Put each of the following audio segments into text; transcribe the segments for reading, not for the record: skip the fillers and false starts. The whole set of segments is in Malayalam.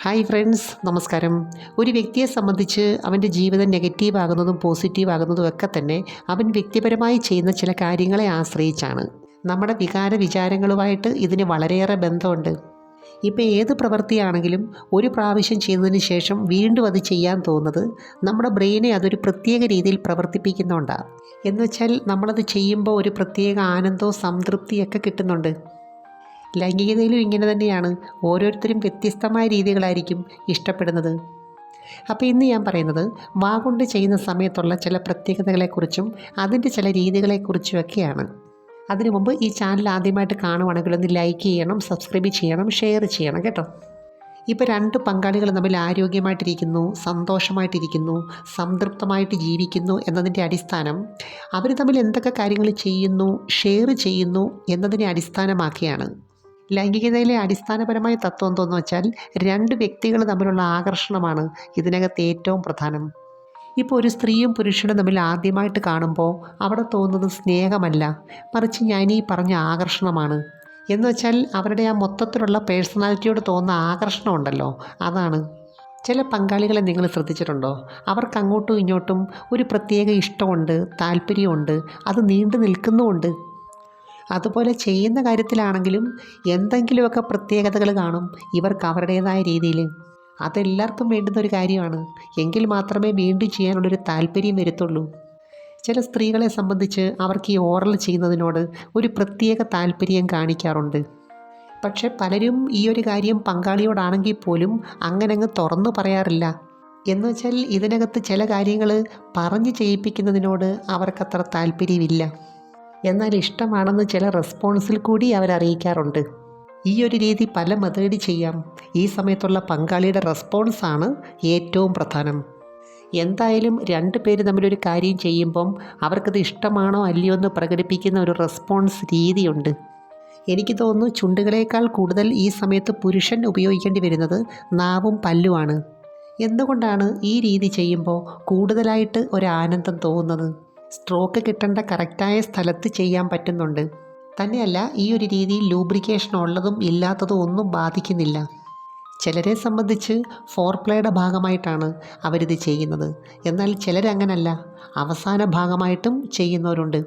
ഹായ് ഫ്രണ്ട്സ്, നമസ്കാരം. ഒരു വ്യക്തിയെ സംബന്ധിച്ച് അവൻ്റെ ജീവിതം നെഗറ്റീവ് ആകുന്നതും പോസിറ്റീവ് ആകുന്നതും ഒക്കെ തന്നെ അവൻ വ്യക്തിപരമായി ചെയ്യുന്ന ചില കാര്യങ്ങളെ ആശ്രയിച്ചാണ്. നമ്മുടെ വിചാരങ്ങളുമായിട്ട് ഇതിന് വളരെയേറെ ബന്ധമുണ്ട്. ഇപ്പോൾ ഏത് പ്രവൃത്തിയാണെങ്കിലും ഒരു പ്രാവശ്യം ചെയ്തതിന് ശേഷം വീണ്ടും അത് ചെയ്യാൻ തോന്നുന്നത് നമ്മുടെ ബ്രെയിനെ അതൊരു പ്രത്യേക രീതിയിൽ പ്രവർത്തിപ്പിക്കുന്നുണ്ടാണ്. എന്നുവെച്ചാൽ നമ്മളത് ചെയ്യുമ്പോൾ ഒരു പ്രത്യേക ആനന്ദവും സംതൃപ്തിയൊക്കെ കിട്ടുന്നുണ്ട്. ലൈംഗികതയിലും ഇങ്ങനെ തന്നെയാണ്. ഓരോരുത്തരും വ്യത്യസ്തമായ രീതികളായിരിക്കും ഇഷ്ടപ്പെടുന്നത്. അപ്പോൾ ഇന്ന് ഞാൻ പറയുന്നത് വാഗൊണ്ട് ചെയ്യുന്ന സമയത്തുള്ള ചില പ്രത്യേകതകളെക്കുറിച്ചും അതിൻ്റെ ചില രീതികളെക്കുറിച്ചുമൊക്കെയാണ്. അതിനു മുമ്പ് ഈ ചാനൽ ആദ്യമായിട്ട് കാണുവാണെങ്കിൽ ഒന്ന് ലൈക്ക് ചെയ്യണം, സബ്സ്ക്രൈബ് ചെയ്യണം, ഷെയർ ചെയ്യണം കേട്ടോ. ഇപ്പോൾ രണ്ട് പങ്കാളികൾ തമ്മിൽ ആരോഗ്യമായിട്ടിരിക്കുന്നു, സന്തോഷമായിട്ടിരിക്കുന്നു, സംതൃപ്തമായിട്ട് ജീവിക്കുന്നു എന്നതിൻ്റെ അടിസ്ഥാനം അവർ തമ്മിൽ എന്തൊക്കെ കാര്യങ്ങൾ ചെയ്യുന്നു, ഷെയർ ചെയ്യുന്നു എന്നതിനെ അടിസ്ഥാനമാക്കിയാണ്. ലൈംഗികതയിലെ അടിസ്ഥാനപരമായ തത്വം എന്തോന്ന് വെച്ചാൽ രണ്ട് വ്യക്തികൾ തമ്മിലുള്ള ആകർഷണമാണ് ഇതിനകത്ത് ഏറ്റവും പ്രധാനം. ഇപ്പോൾ ഒരു സ്ത്രീയും പുരുഷനും തമ്മിൽ ആദ്യമായിട്ട് കാണുമ്പോൾ അവിടെ തോന്നുന്നത് സ്നേഹമല്ല, മറിച്ച് ഞാൻ ഈ പറഞ്ഞ ആകർഷണമാണ്. എന്ന് വെച്ചാൽ അവരുടെ ആ മൊത്തത്തിലുള്ള പേഴ്സണാലിറ്റിയോട് തോന്നുന്ന ആകർഷണം ഉണ്ടല്ലോ, അതാണ്. ചില പങ്കാളികളെ നിങ്ങൾ ശ്രദ്ധിച്ചിട്ടുണ്ടോ? അവർക്ക് അങ്ങോട്ടും ഇങ്ങോട്ടും ഒരു പ്രത്യേക ഇഷ്ടമുണ്ട്, താല്പര്യമുണ്ട്, അത് നീണ്ടു നിൽക്കുന്നുമുണ്ട്. അതുപോലെ ചെയ്യുന്ന കാര്യത്തിലാണെങ്കിലും എന്തെങ്കിലുമൊക്കെ പ്രത്യേകതകൾ കാണും ഇവർക്ക് അവരുടേതായ രീതിയിൽ. അതെല്ലാവർക്കും വേണ്ടുന്ന ഒരു കാര്യമാണ്. എങ്കിൽ മാത്രമേ വീണ്ടും ചെയ്യാനുള്ളൊരു താല്പര്യം വരുത്തുള്ളൂ. ചില സ്ത്രീകളെ സംബന്ധിച്ച് അവർക്ക് ഈ ഓറൽ ചെയ്യുന്നതിനോട് ഒരു പ്രത്യേക താല്പര്യം കാണിക്കാറുണ്ട്. പക്ഷെ പലരും ഈ ഒരു കാര്യം പങ്കാളിയോടാണെങ്കിൽ പോലും അങ്ങനെ അങ്ങ് തുറന്നു പറയാറില്ല. എന്നുവെച്ചാൽ ഇതിനകത്ത് ചില കാര്യങ്ങൾ പറഞ്ഞ് ചെയ്യിപ്പിക്കുന്നതിനോട് അവർക്കത്ര താല്പര്യമില്ല. എന്നാൽ ഇഷ്ടമാണെന്ന് ചില റെസ്പോൺസിൽ കൂടി അവരറിയിക്കാറുണ്ട്. ഈ ഒരു രീതി പല മെത്തേഡ് ചെയ്യാം. ഈ സമയത്തുള്ള പങ്കാളിയുടെ റെസ്പോൺസാണ് ഏറ്റവും പ്രധാനം. എന്തായാലും രണ്ട് പേര് തമ്മിലൊരു കാര്യം ചെയ്യുമ്പം അവർക്കത് ഇഷ്ടമാണോ അല്ലയോ എന്ന് പ്രകടിപ്പിക്കുന്ന ഒരു റെസ്പോൺസ് രീതിയുണ്ട്. എനിക്ക് തോന്നുന്നു ചുണ്ടുകളേക്കാൾ കൂടുതൽ ഈ സമയത്ത് പുരുഷൻ ഉപയോഗിക്കേണ്ടി വരുന്നത് നാവും പല്ലുമാണ്. എന്തുകൊണ്ടാണ് ഈ രീതി ചെയ്യുമ്പോൾ കൂടുതലായിട്ട് ഒരാനന്ദം തോന്നുന്നത്? സ്ട്രോക്ക് കിട്ടേണ്ട കറക്റ്റായ സ്ഥലത്ത് ചെയ്യാൻ പറ്റുന്നുണ്ട്. തന്നെയല്ല, ഈ ഒരു രീതിയിൽ ലൂബ്രിക്കേഷൻ ഉള്ളതും ഇല്ലാത്തതും ഒന്നും ബാധിക്കുന്നില്ല. ചിലരെ സംബന്ധിച്ച് ഫോർപ്ലേയുടെ ഭാഗമായിട്ടാണ് അവരിത് ചെയ്യുന്നത്. എന്നാൽ ചിലരങ്ങനല്ല, അവസാന ഭാഗമായിട്ടും ചെയ്യുന്നവരുണ്ട്.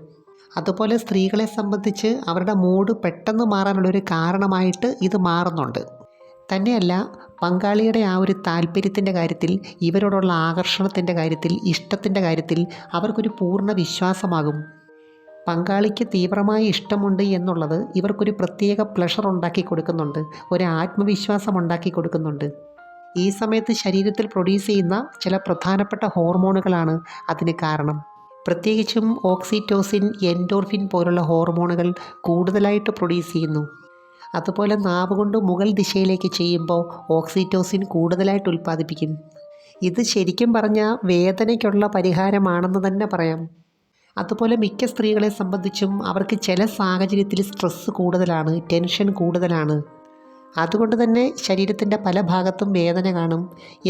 അതുപോലെ സ്ത്രീകളെ സംബന്ധിച്ച് അവരുടെ മൂഡ് പെട്ടെന്ന് മാറാനുള്ളൊരു കാരണമായിട്ട് ഇത് മാറുന്നുണ്ട്. തന്നെയല്ല, പങ്കാളിയുടെ ആ ഒരു താല്പര്യത്തിൻ്റെ കാര്യത്തിൽ, ഇവരോടുള്ള ആകർഷണത്തിൻ്റെ കാര്യത്തിൽ, ഇഷ്ടത്തിൻ്റെ കാര്യത്തിൽ അവർക്കൊരു പൂർണ്ണ വിശ്വാസമാകും. പങ്കാളിക്ക് തീവ്രമായ ഇഷ്ടമുണ്ട് എന്നുള്ളത് ഇവർക്കൊരു പ്രത്യേക പ്ലഷർ ഉണ്ടാക്കി കൊടുക്കുന്നുണ്ട്, ഒരു ആത്മവിശ്വാസം ഉണ്ടാക്കി കൊടുക്കുന്നുണ്ട്. ഈ സമയത്ത് ശരീരത്തിൽ പ്രൊഡ്യൂസ് ചെയ്യുന്ന ചില പ്രധാനപ്പെട്ട ഹോർമോണുകളാണ് അതിന് കാരണം. പ്രത്യേകിച്ചും ഓക്സിറ്റോസിൻ, എൻഡോർഫിൻ പോലുള്ള ഹോർമോണുകൾ കൂടുതലായിട്ട് പ്രൊഡ്യൂസ് ചെയ്യുന്നു. അതുപോലെ നാവ് കൊണ്ട് മുകൾ ദിശയിലേക്ക് ചെയ്യുമ്പോൾ ഓക്സിറ്റോസിൻ കൂടുതലായിട്ട് ഉൽപ്പാദിപ്പിക്കും. ഇത് ശരിക്കും പറഞ്ഞാൽ വേദനയ്ക്കുള്ള പരിഹാരമാണെന്ന് തന്നെ പറയാം. അതുപോലെ മിക്ക സ്ത്രീകളെ സംബന്ധിച്ചും അവർക്ക് ചില സാഹചര്യത്തിൽ സ്ട്രെസ്സ് കൂടുതലാണ്, ടെൻഷൻ കൂടുതലാണ്. അതുകൊണ്ട് തന്നെ ശരീരത്തിൻ്റെ പല ഭാഗത്തും വേദന കാണും.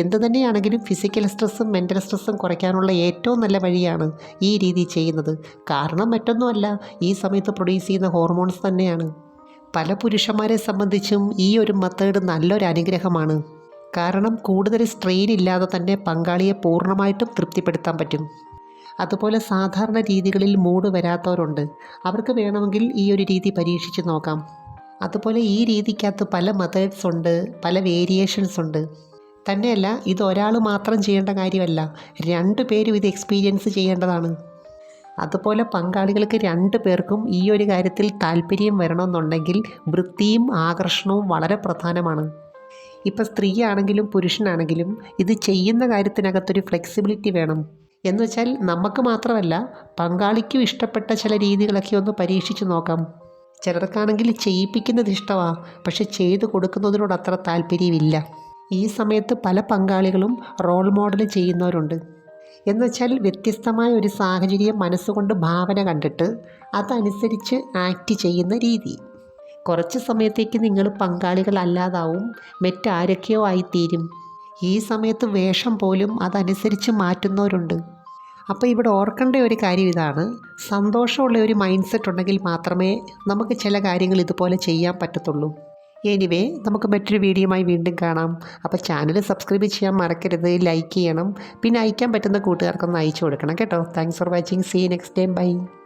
എന്തു തന്നെയാണെങ്കിലും ഫിസിക്കൽ സ്ട്രെസ്സും മെൻ്റൽ സ്ട്രെസ്സും കുറയ്ക്കാനുള്ള ഏറ്റവും നല്ല വഴിയാണ് ഈ രീതി ചെയ്യുന്നത്. കാരണം മറ്റൊന്നുമല്ല, ഈ സമയത്ത് പ്രൊഡ്യൂസ് ചെയ്യുന്ന ഹോർമോൺസ് തന്നെയാണ്. പല പുരുഷന്മാരെ സംബന്ധിച്ചും ഈ ഒരു മെത്തേഡ് നല്ലൊരു അനുഗ്രഹമാണ്. കാരണം കൂടുതൽ സ്ട്രെയിൻ ഇല്ലാതെ തന്നെ പങ്കാളിയെ പൂർണ്ണമായിട്ടും തൃപ്തിപ്പെടുത്താൻ പറ്റും. അതുപോലെ സാധാരണ രീതികളിൽ മൂഡ് വരാത്തവരുണ്ട്. അവർക്ക് വേണമെങ്കിൽ ഈ ഒരു രീതി പരീക്ഷിച്ച് നോക്കാം. അതുപോലെ ഈ രീതിക്കകത്ത് പല മെത്തേഡ്സ് ഉണ്ട്, പല വേരിയേഷൻസ് ഉണ്ട്. തന്നെയല്ല, ഇത് ഒരാൾ മാത്രം ചെയ്യേണ്ട കാര്യമല്ല, രണ്ടു പേരും ഇത് എക്സ്പീരിയൻസ് ചെയ്യേണ്ടതാണ്. അതുപോലെ പങ്കാളികൾക്ക് രണ്ടു പേർക്കും ഈ ഒരു കാര്യത്തിൽ താല്പര്യം വരണമെന്നുണ്ടെങ്കിൽ വൃത്തിയും ആകർഷണവും വളരെ പ്രധാനമാണ്. ഇപ്പോൾ സ്ത്രീയാണെങ്കിലും പുരുഷനാണെങ്കിലും ഇത് ചെയ്യുന്ന കാര്യത്തിനകത്തൊരു ഫ്ലെക്സിബിലിറ്റി വേണം. എന്നുവെച്ചാൽ നമുക്ക് മാത്രമല്ല, പങ്കാളിക്കും ഇഷ്ടപ്പെട്ട ചില രീതികളൊക്കെ ഒന്ന് പരീക്ഷിച്ച് നോക്കാം. ചിലർക്കാണെങ്കിൽ ചെയ്യിപ്പിക്കുന്നത് ഇഷ്ടമാണ്, പക്ഷെ ചെയ്തു കൊടുക്കുന്നതിനോട് അത്ര താല്പര്യമില്ല. ഈ സമയത്ത് പല പങ്കാളികളും റോൾ മോഡൽ ചെയ്യുന്നവരുണ്ട്. എന്നുവെച്ചാൽ വ്യത്യസ്തമായ ഒരു സാഹചര്യം മനസ്സുകൊണ്ട് ഭാവന കണ്ടിട്ട് അതനുസരിച്ച് ആക്ട് ചെയ്യുന്ന രീതി. കുറച്ച് സമയത്തേക്ക് നിങ്ങൾ പങ്കാളികളല്ലാതാവും, മറ്റാരൊക്കെയോ ആയിത്തീരും. ഈ സമയത്ത് വേഷം പോലും അതനുസരിച്ച് മാറ്റുന്നവരുണ്ട്. അപ്പോൾ ഇവിടെ ഓർക്കേണ്ട ഒരു കാര്യം ഇതാണ്, സന്തോഷമുള്ള ഒരു മൈൻഡ് സെറ്റ് ഉണ്ടെങ്കിൽ മാത്രമേ നമുക്ക് ചില കാര്യങ്ങൾ ഇതുപോലെ ചെയ്യാൻ പറ്റത്തുള്ളൂ. എനിവേ നമുക്ക് മറ്റൊരു വീഡിയോയുമായി വീണ്ടും കാണാം. അപ്പോൾ ചാനൽ സബ്സ്ക്രൈബ് ചെയ്യാൻ മറക്കരുത്, ലൈക്ക് ചെയ്യണം, പിന്നെ അയക്കാൻ പറ്റുന്ന കൂട്ടുകാർക്കൊന്ന് അയച്ചു കൊടുക്കണം കേട്ടോ. Thanks for watching. See you next time. By.